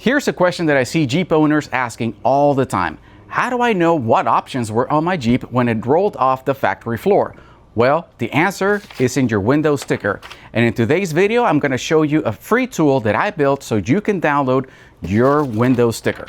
Here's a question that I see Jeep owners asking all the time. How do I know what options were on my Jeep when it rolled off the factory floor? Well, the answer is in your window sticker. And in today's video, I'm going to show you a free tool that I built so you can download your window sticker.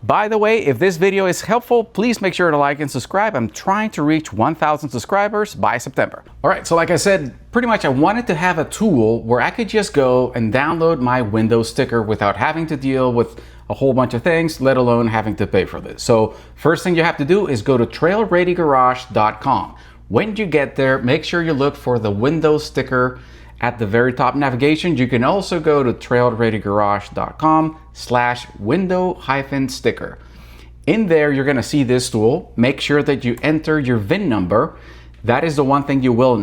By the way, if this video is helpful, please make sure to like and subscribe. I'm trying to reach 1,000 subscribers by September. All right, so like I said, pretty much I wanted to have a tool where I could just go and download my window sticker without having to deal with a whole bunch of things, let alone having to pay for this. So first thing you have to do is go to trailreadygarage.com. When you get there, make sure you look for the window sticker at the very top navigation. You can also go to trailreadygarage.com/window-sticker. In there, you're going to see this tool. Make sure that you enter your VIN number. That is the one thing you will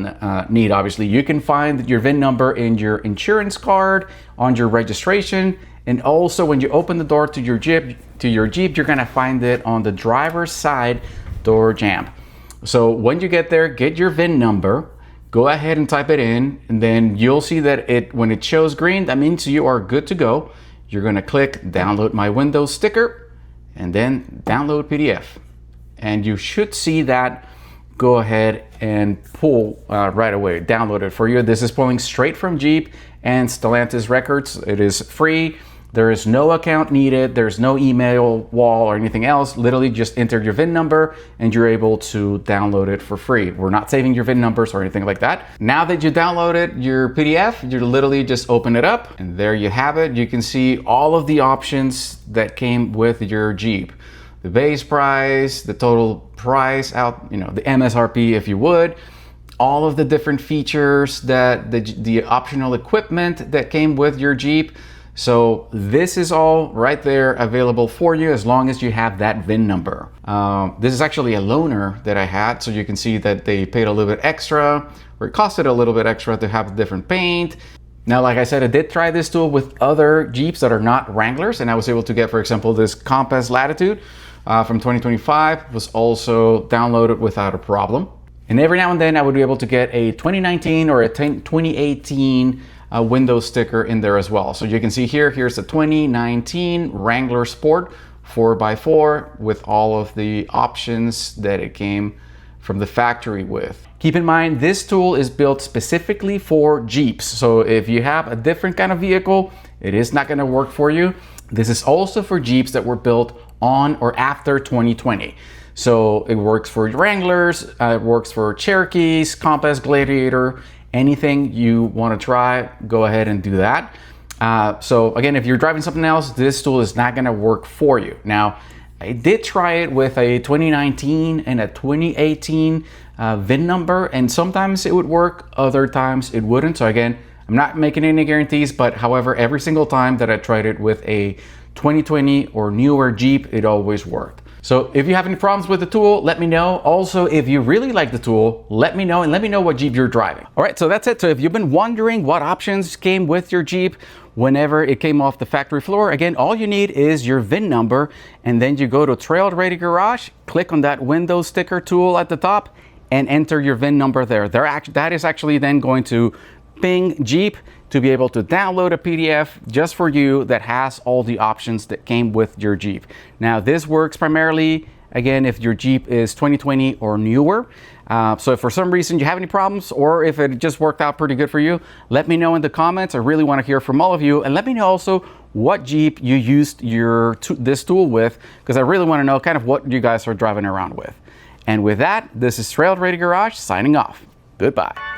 need, obviously. You can find your VIN number in your insurance card, on your registration, and also when you open the door to your Jeep, you're going to find it on the driver's side door jamb. So when you get there, get your VIN number. Go ahead and type it in, and then you'll see that when it shows green, that means you are good to go. You're gonna click download my window sticker and then download PDF. And you should see that go ahead and pull right away, download it for you. This is pulling straight from Jeep and Stellantis records. It is free. There is no account needed. There's no email wall or anything else. Literally just enter your VIN number and you're able to download it for free. We're not saving your VIN numbers or anything like that. Now that you downloaded your PDF, you literally just open it up and there you have it. You can see all of the options that came with your Jeep. The base price, the total price out, the MSRP if you would, all of the different features, that the optional equipment that came with your Jeep. So this is all right there available for you as long as you have that VIN number. This is actually a loaner that I had, so you can see that they paid a little bit extra, or it costed a little bit extra to have different paint. Now, like I said, I did try this tool with other Jeeps that are not Wranglers, and I was able to get, for example, this Compass Latitude from 2025 was also downloaded without a problem. And every now and then I would be able to get a 2019 or a 2018 window sticker in there as well. So you can see here's the 2019 Wrangler Sport 4x4 with all of the options that it came from the factory with. Keep in mind, this tool is built specifically for Jeeps. So if you have a different kind of vehicle, it is not gonna work for you. This is also for Jeeps that were built on or after 2020. So it works for Wranglers, it works for Cherokees, Compass, Gladiator, anything you want to try, go ahead and do that. So again, if you're driving something else, this tool is not going to work for you. Now, I did try it with a 2019 and a 2018 VIN number, and sometimes it would work, other times it wouldn't. So again, I'm not making any guarantees, but however, every single time that I tried it with a 2020 or newer Jeep, it always worked. So if you have any problems with the tool, let me know. Also, if you really like the tool, let me know, and let me know what Jeep you're driving. All right, so that's it. So if you've been wondering what options came with your Jeep whenever it came off the factory floor, again, all you need is your VIN number, and then you go to Trail Ready Garage, click on that window sticker tool at the top, and enter your VIN number there. That is actually then going to ping Jeep to be able to download a PDF just for you that has all the options that came with your Jeep. Now, this works primarily, again, if your Jeep is 2020 or newer. So if for some reason you have any problems, or if it just worked out pretty good for you, let me know in the comments. I really want to hear from all of you. And let me know also what Jeep you used this tool with, because I really want to know kind of what you guys are driving around with. And with that, this is Trail Ready Garage signing off. Goodbye.